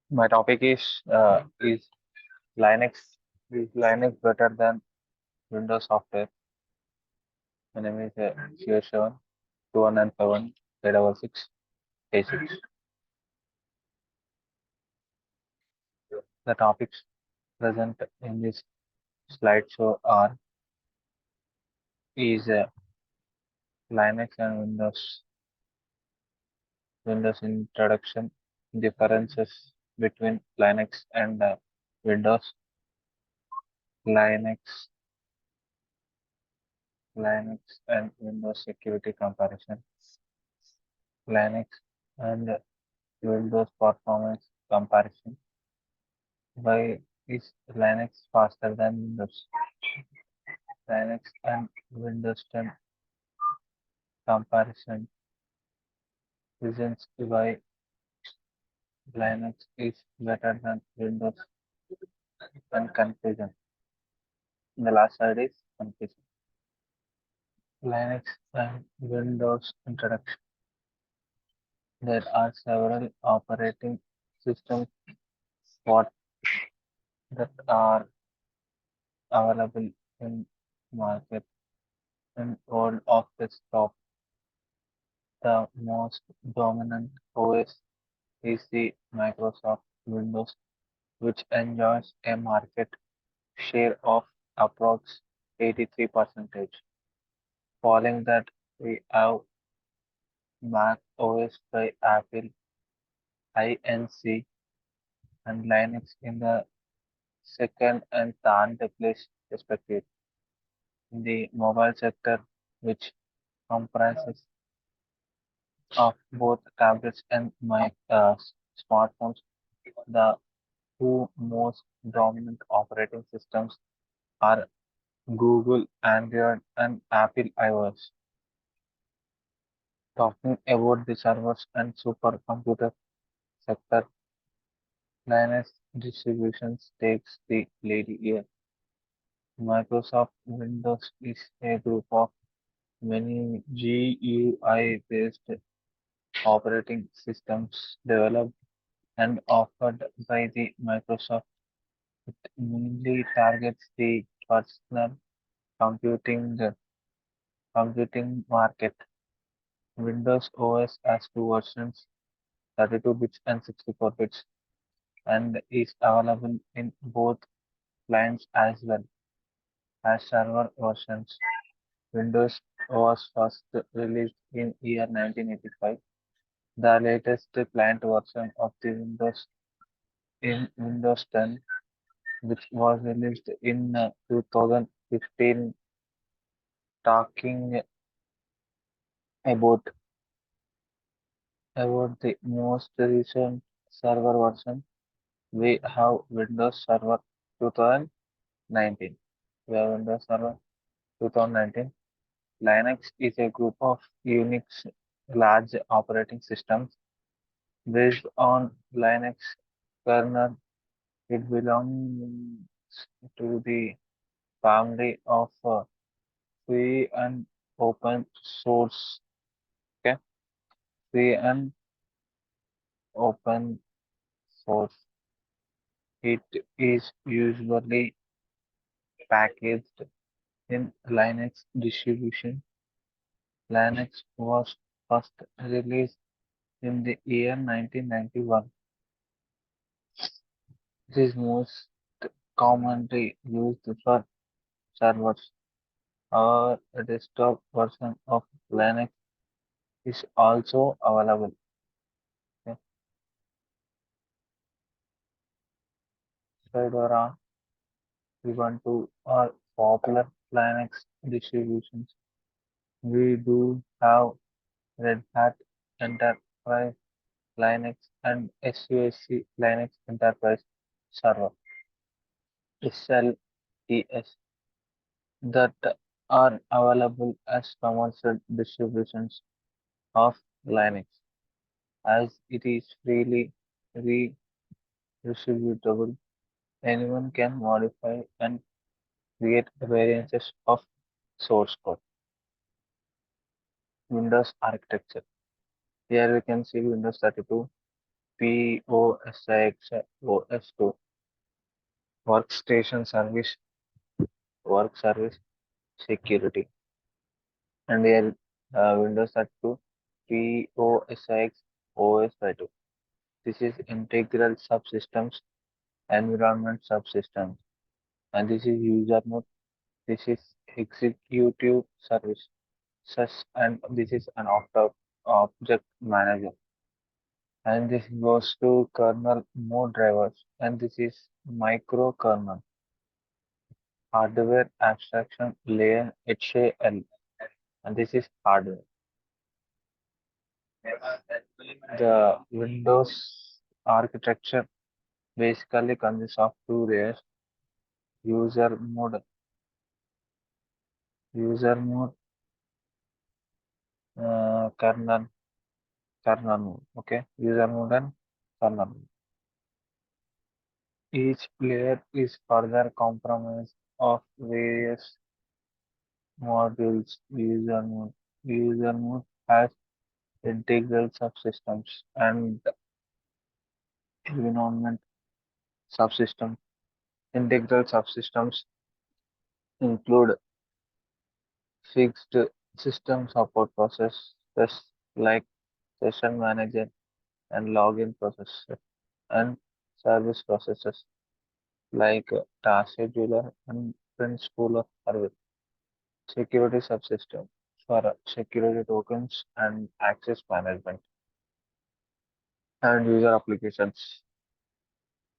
My topic is Linux. Is Linux better than Windows software? My name is Shiva 2197 866 86. The topics present in this slideshow are is Linux and Windows introduction, differences between Linux and Windows, Linux Linux and Windows security comparison, Linux and Windows performance comparison. Why is Linux faster than Windows? Linux and Windows 10 comparison. Reasons why Linux is better than Windows and confusion. The last slide is confusion. Linux and Windows introduction. There are several operating systems what that are available in market in world of desktop. The most dominant OS is the Microsoft Windows, which enjoys a market share of approx 83%. Following that, we have Mac OS by Apple Inc. and Linux in the second and third place respectively. In the mobile sector, which comprises of both tablets and smartphones, the two most dominant operating systems are Google Android and Apple iOS. Talking about the servers and supercomputer sector, Linux distributions takes the lead here. Microsoft Windows is a group of many GUI-based operating systems developed and offered by the Microsoft. It mainly targets the personal computing market. Windows OS has two versions, 32 bits and 64 bits, and is available in both clients as well as server versions. Windows was first released in year 1985. The latest client version of the Windows in Windows 10, which was released in 2015, talking about the most recent server version. We have Windows Server 2019. We have Windows Server 2019. Linux is a group of Unix large operating systems based on Linux kernel. It belongs to the family of free and open source. Okay, free and open source. It is usually packaged in Linux distribution. Linux was first released in the year 1991. It is most commonly used for servers. Or a desktop version of Linux is also available. Okay. Fedora, Ubuntu are popular Linux distributions. We do have Red Hat Enterprise Linux and SUSE Linux Enterprise Server (SLES) that are available as commercial distributions of Linux, as it is freely redistributable. Anyone can modify and create variances of source code. Windows architecture. Here we can see Windows 32. POSIX OS2 workstation service, work service security, and here Windows 32 POSIX OS2. This is integral subsystems, environment subsystems, and this is user mode. This is executive service, and this is an object manager. And this goes to kernel mode drivers, and this is microkernel, hardware abstraction layer HAL, and this is hardware. The Windows architecture basically consists of two layers: user mode, user mode, kernel, kernel mode. Okay, user mode and kernel mode. Each layer is further comprised of various modules. User mode has integral subsystems and environment subsystems. Integral subsystems include fixed system support processes like session manager and login processes and service processes like task scheduler and principal of service. Security subsystem for security tokens and access management and user applications.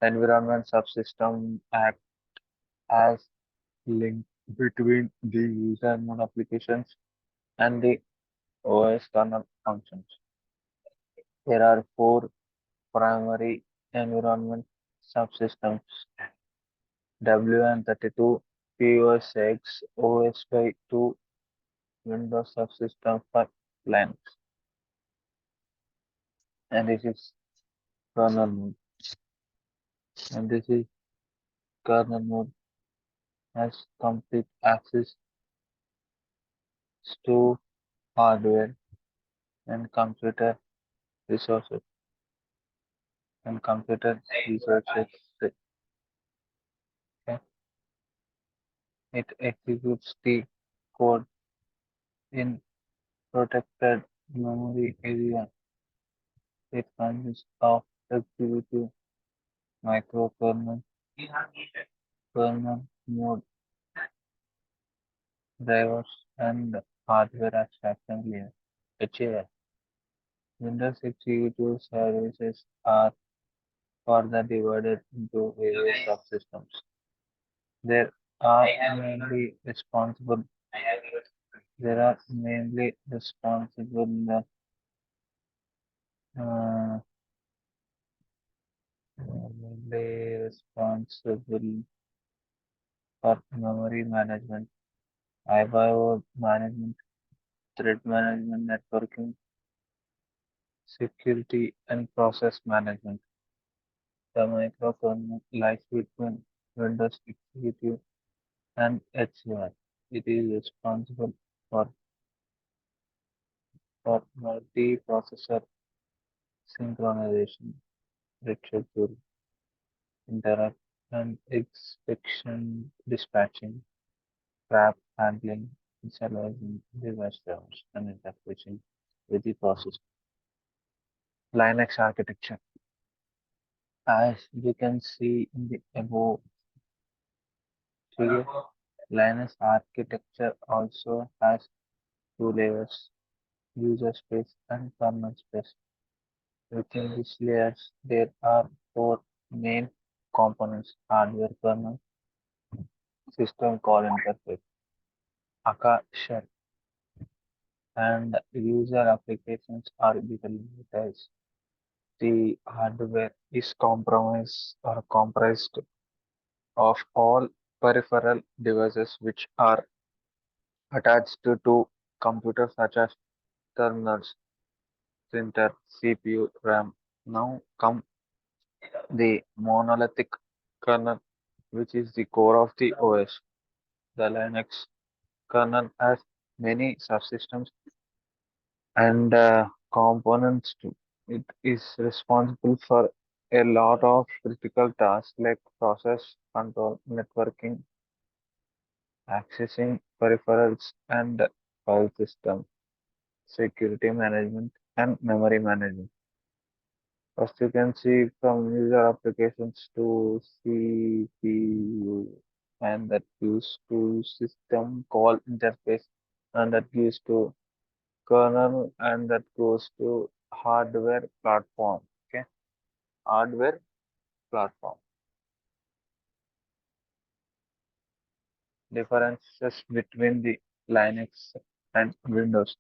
Environment subsystem act as link between the user mode applications and the OS kernel functions. There are four primary environment subsystems: WN32, POSX, OS by2, Windows subsystem for Linux, and this is kernel mode. And this is kernel mode has complete access to hardware and resources computer resources. Okay. It executes the code in protected memory area. It consists of executive microkernel, kernel mode drivers, and hardware abstraction layer. HAL. Windows executive services are further divided into various subsystems. There are mainly responsible. There are mainly responsible. Uh, mainly responsible for memory management, IO management, thread management, networking, security, and process management. The microkernel lies between Windows Executive and HCI. It is responsible for, multi-processor synchronization, retrieval, interrupt, and exception dispatching, trap handling, initializing device drivers, and interfacing with the process. Linux architecture. As you can see in the above figure, Linux architecture also has two layers: user space and kernel space. Within these layers, there are four main components: hardware kernel, system call interface, Aka shell, and user applications are utilized. The hardware is comprised of all peripheral devices which are attached to computers such as terminals, printer, CPU, RAM. Now come the monolithic kernel, which is the core of the OS. The Linux kernel has many subsystems and components too. It is responsible for a lot of critical tasks like process control, networking, accessing peripherals and file system, security management, and memory management. First, you can see from user applications to CPU, and that gives to system call interface, and that gives to kernel, and that goes to hardware platform. Okay, hardware platform. Differences between the Linux and Windows.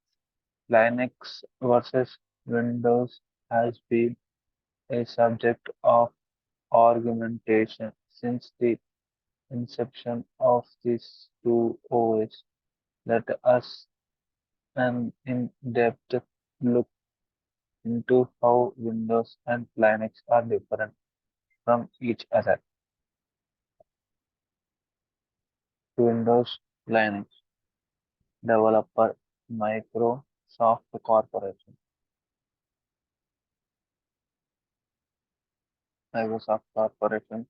Linux versus Windows has been a subject of argumentation since the inception of these two OS. Let us an in-depth look into how Windows and Linux are different from each other. Windows Linux developer Microsoft Corporation. Microsoft Corporation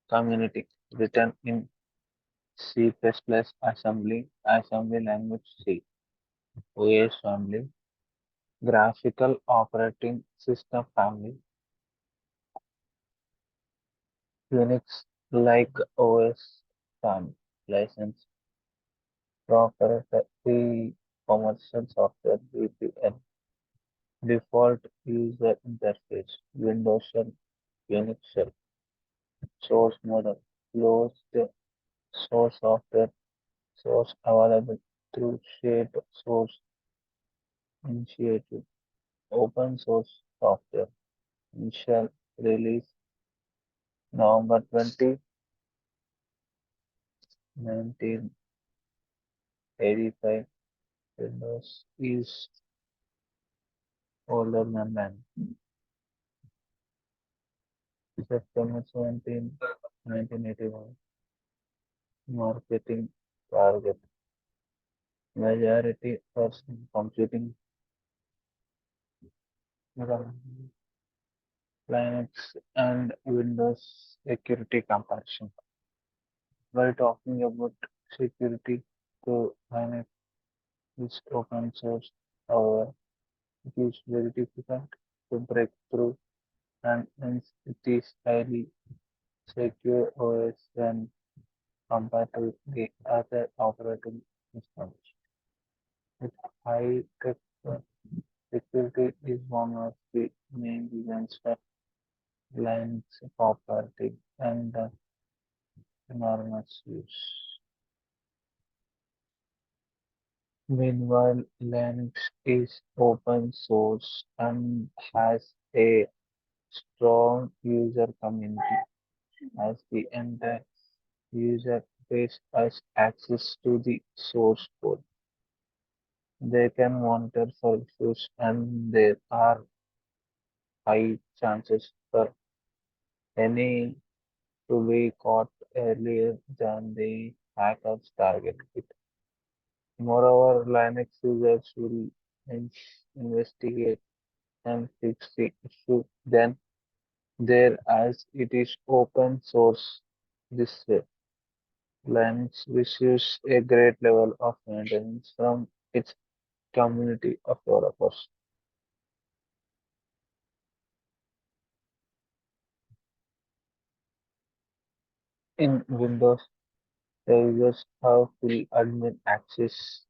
community written in C++ assembly language C, OS family, graphical operating system family, Unix like OS family, license, proprietary commercial software VPN, default user interface, Windows shell, Unix shell, source model, closed source software, source available through shared source initiative, open source software, initial release November 20, 1985. Windows is older than man. September 17, 1981. Marketing target. Majority person computing Linux and Windows security comparison. While talking about security, so Linux is open source. However, it is very difficult to break through and hence it is highly secure OS when compared to the other operating systems. Its high-tech security is one of the main reasons for Linux popularity and enormous use. Meanwhile, Linux is open source and has a strong user community as the entire user base has access to the source code. They can monitor for issues and there are high chances for any to be caught earlier than the hackers target it. Moreover, Linux users will in- investigate and fix the issue then there as it is open source. This way, Linux receives a great level of maintenance from its community of developers. In Windows, the users have full admin access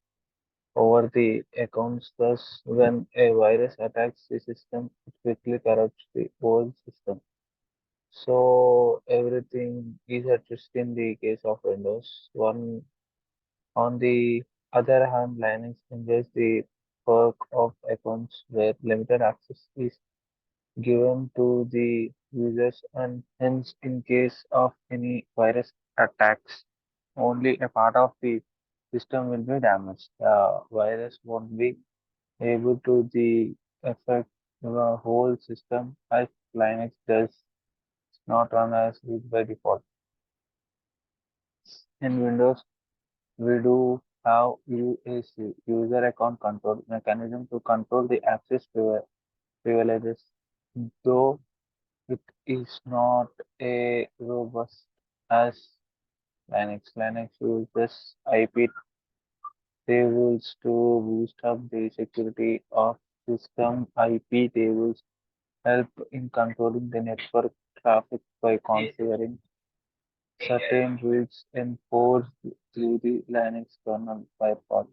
over the accounts. Thus, when a virus attacks the system, it quickly corrupts the whole system. So everything is at risk in the case of Windows. On the other hand, Linux enjoys the perk of accounts where limited access is given to the users and hence in case of any virus attacks, only a part of the system will be damaged. The virus won't be able to the affect the whole system as Linux does not run as root by default. In Windows, we do. have UAC, user account control mechanism to control the access privileges, though it is not a robust as Linux. Linux uses IP tables to boost up the security of system. IP tables help in controlling the network traffic by configuring certain rules enforced through the Linux kernel firewall.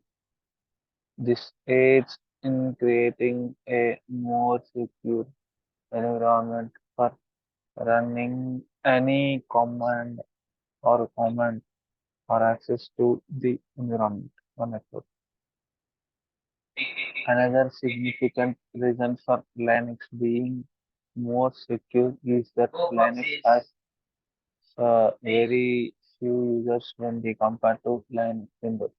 This aids in creating a more secure environment for running any command or access to the environment or network. Another significant reason for Linux being more secure is that Linux has very few users when we compare to Windows.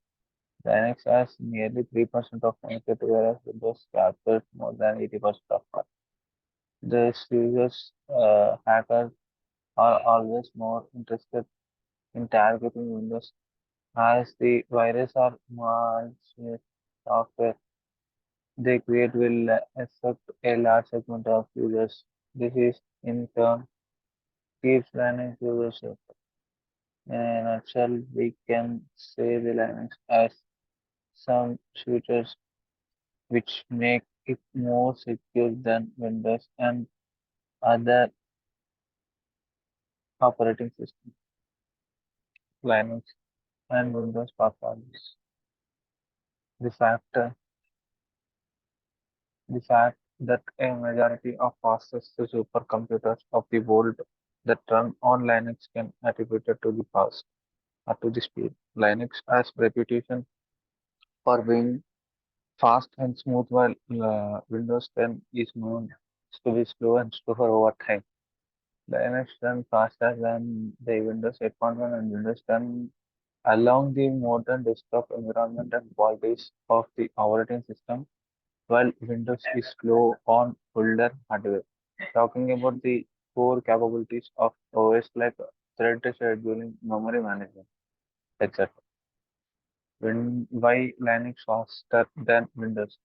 Linux has nearly 3% of market, whereas Windows captures more than 80% of market. These users, hackers are always more interested in targeting Windows as the virus or malicious software they create will affect a large segment of users. This is in turn keeps Linux users safe. In a nutshell, we can say the Linux has some features which make it more secure than Windows and other operating systems. Linux and Windows performance. The fact, the fact that a majority of fastest supercomputers of the world that run on Linux can attributed to the fast or to the speed. Linux has reputation for being fast and smooth, while Windows 10 is known to be slow and slower over time. Linux runs faster than the Windows 8.1 and Windows 10 along the modern desktop environment and qualities of the operating system, while Windows is slow on older hardware. Talking about the core capabilities of OS like thread scheduling, memory management, etc. Why Linux faster than Windows?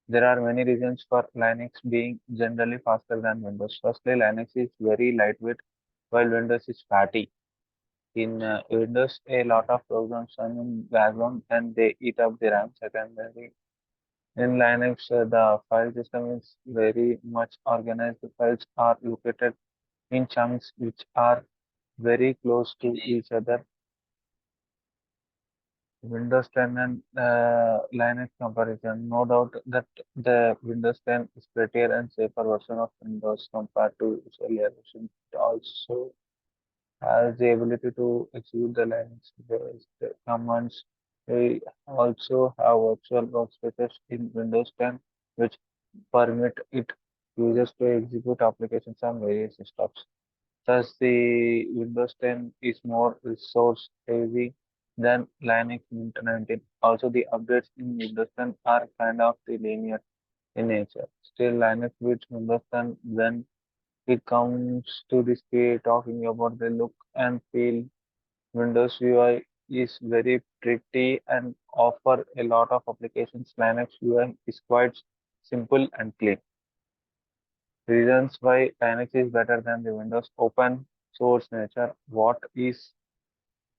There are many reasons for Linux being generally faster than Windows. Firstly, Linux is very lightweight, while Windows is fatty. In Windows, a lot of programs run in background and they eat up the RAM. Secondly, in Linux, the file system is very much organized. The files are located in chunks which are very close to each other. Windows 10 and Linux comparison. No doubt that the Windows 10 is prettier and safer version of Windows compared to its earlier version. It also has the ability to execute the Linux-based commands. We also have virtual workspaces in Windows 10, which permit it users to execute applications on various desktops. Thus, the Windows 10 is more resource heavy than Linux Mint 19. Also, the updates in Windows 10 are kind of the linear in nature. Still, Linux beats Windows 10 when it comes to the speed, talking about the look and feel. Windows UI is very pretty and offer a lot of applications. Linux UI is quite simple and clean. Reasons why Linux is better than the Windows open source nature. What is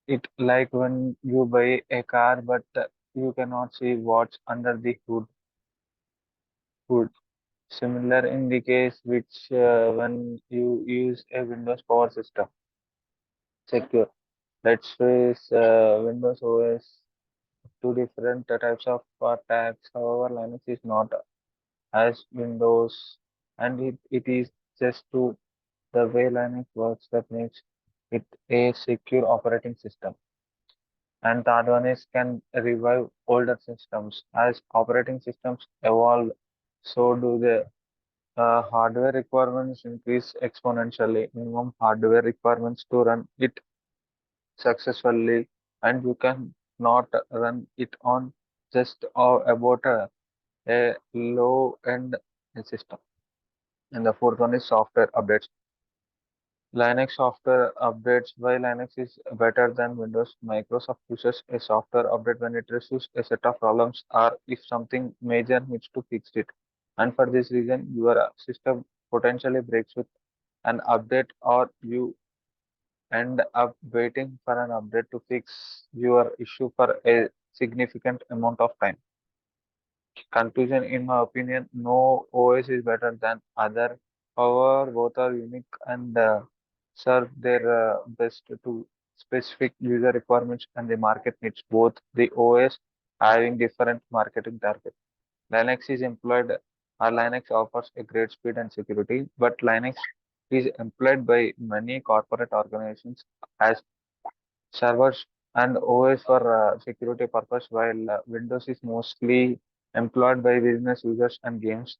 it like when you buy a car but you cannot see what's under the hood? Similar in the case which when you use a Windows power system. Secure. Let's face Windows OS two different types of attacks. However, Linux is not as Windows, and it is just to the way Linux works that makes it a secure operating system. And third one is can revive older systems. As operating systems evolve, so do the hardware requirements increase exponentially. Minimum hardware requirements to run it successfully, and you can not run it on just about a low end system. And the fourth one is software updates. Linux software updates. Why Linux is better than Windows? Microsoft pushes a software update when it receives a set of problems or if something major needs to fix it. And for this reason, your system potentially breaks with an update or you end up waiting for an update to fix your issue for a significant amount of time. Conclusion, in my opinion, no OS is better than other. However, both are unique and serve their best to specific user requirements and the market needs. Both the OS having different marketing targets. Linux is employed, Linux offers a great speed and security, but Linux is employed by many corporate organizations as servers and OS for security purpose, while Windows is mostly employed by business users and games.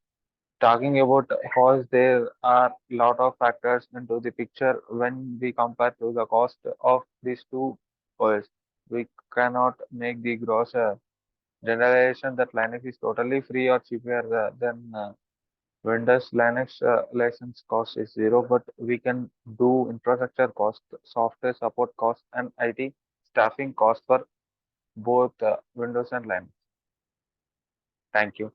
Talking about cost, there are lot of factors into the picture when we compare to the cost of these two OS. We cannot make the gross generalization that Linux is totally free or cheaper than Windows. Linux license cost is zero, but we can do infrastructure cost, software support cost, and IT staffing cost for both Windows and Linux. Thank you.